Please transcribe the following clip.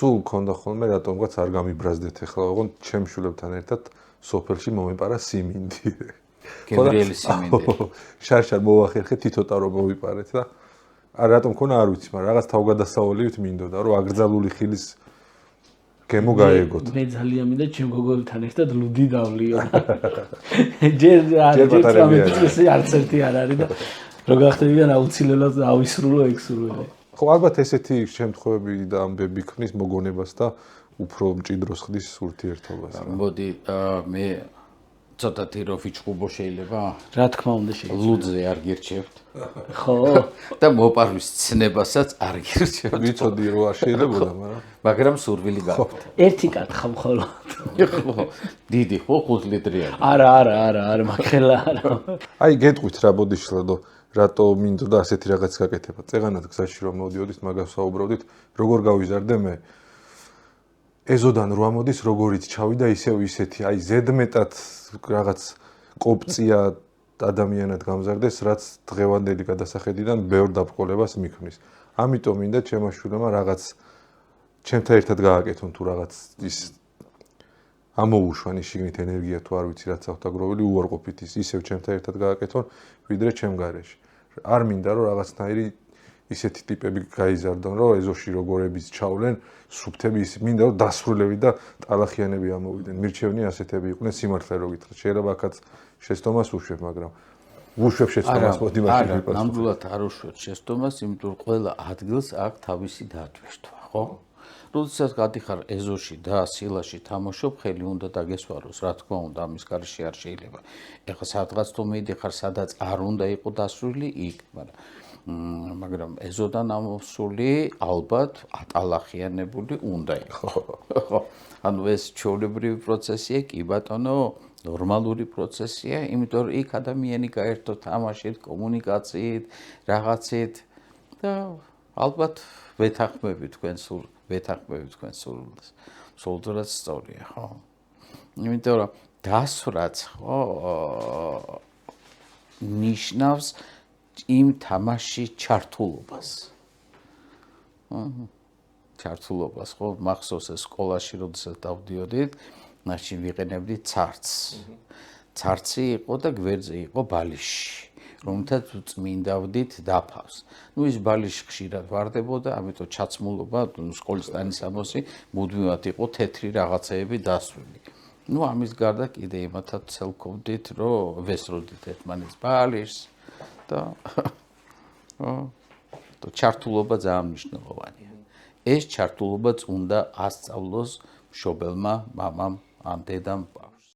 სულ მქონდა ხოლმე რატომღაც არ გამიბრაზდეთ ახლა, ოღონდ ჩემ შვილებთან ერთად სოფელში მომეპარა სიმინდი. გებრიელი სიმინდი. შარშარ მოვახერხე თითო ტარო მოვიპარეთ და რატომ მქონა არ ვიცი, მაგრამ რაღაც თავგადასავლივით მინდოდა, რომ აკრძალული ხილის გემო გაეგოთ. მე ძალიან მინდა ჩემ გოგოებთან ერთად ლუდი დავლიო. ჯერ წამეთქესი არც ერთი არ არის და რო გახდებიან აუცილებლად ავისრულო ექსურველი. ხო, ალბათ ესეთი შემთხვევები და ამბები ქმნის მოგონებას და უფრო მჭიდროს ხდის ურთიერთობას. მოდი მე ცოტათი რო ვიჩხუბო შეიძლება? რა თქმა უნდა შეიძლება. ლუდზე არ გირჩევთ. ხო. და მოპარვის ცნებასაც არ გირჩევთ. ვიცოდი რომ არ შეიძლებოდა, მაგრამ სურვილი გაქვთ. ერთი კათხა მხოლოდ. ხო, დიდი ხო 5 ლიტრიანი. არა, მაგხელა არა. აი გეტყვით რა ბოდიშლადო, რატო მინდოდა ასეთი რაღაც გაკეთება. წეღანად გზაში რომ მოდიოდით, მაგას საუბრობდით, როგორ გავიზარდე მე. ეზოდან რო ამოდის, როგორიც ჩავიდა, ისევ ისეთი, აი ზედმეტად რაღაც კოპწია ადამიანად გამზარდეს, რაც დღევანდელი გადასახედიდან ბევრ დაბრკოლებას მიქმნის. ამიტომ მინდა ჩემმა შვილებმა რაღაც ჩემთან ერთად გააკეთონ თუ რაღაც ის ამოუშვან ის შიგნით ენერგია თუ არ ვიცი რაც აქვს დაგროვილი უარყოფით ისევ ჩემთან ერთად გააკეთონ, ვიდრე ჩემ გარეშე. არ მინდა რომ რაღაცნაირი ისეთი ტიპები გაიზარდონ, რომ ეზოში როგორების ჩავლენ, სუფთები ის მინდა რომ დასრულები და ტალახიანები ამოვიდნენ. მირჩევნი ასეთები იყვნენ სიმართლე რო გითხრათ. შეიძლება აქაც შეცდომას უშვებ, მაგრამ უშვებ შეცდომას მოდი მაშინ ვიპასუხო. არა, ნამდვილად არ უშვებ შეცდომას, იმიტომ რომ ყველა ადგილს აქვს თავისი დატვირთვა, ხო? როდესაც გადიხარ ეზოში და სილაში თამაშობ, ხელი უნდა დაგესვაროს, რა თქმა უნდა, ამის გარეშე არ შეიძლება. ეხლა სადღაც თუ მიდიხარ, სადაც არ უნდა იყო დასრული, იქ, მაგრამ ეზოდან ამოსული ალბათ ატალახიანებული უნდა იყო. ხო. ანუ ეს ჩვეულებრივი პროცესია, კი ბატონო, ნორმალური პროცესია, იმიტომ რომ იქ ადამიანი გაერთო თამაშით, კომუნიკაციით, რაღაცით და ალბათ ვეთანხმები თქვენ სურვილს. სულდრად სწორია, ხო? იმიტომ რომ დასვრაც, ხო, ნიშნავს იმ თამაში ჩართულობას. ჩართულობას, ხო, მახსოვს ეს სკოლაში როდესაც დავდიოდით, მაშინ ვიყენებდით ცარცს. ცარცი იყო და გვერდზე იყო ბალიში, რომელთაც წმინდავდით დაფავს. ის ბალიში ხშირად ვარდებოდა, ამიტომ ჩაცმულობა სკოლის ტანისამოსი მუდმივად იყო თეთრი რაღაცეები დასრული. ამის გარდა კიდე იმათაც ცელკოვდით, რომ ვესროდით ერთმანეთს ბალიშს და ჩართულობა ძალიან მნიშვნელოვანია. ეს ჩართულობაც უნდა ასწავლოს მშობელმა, მამამ, ან დედამ,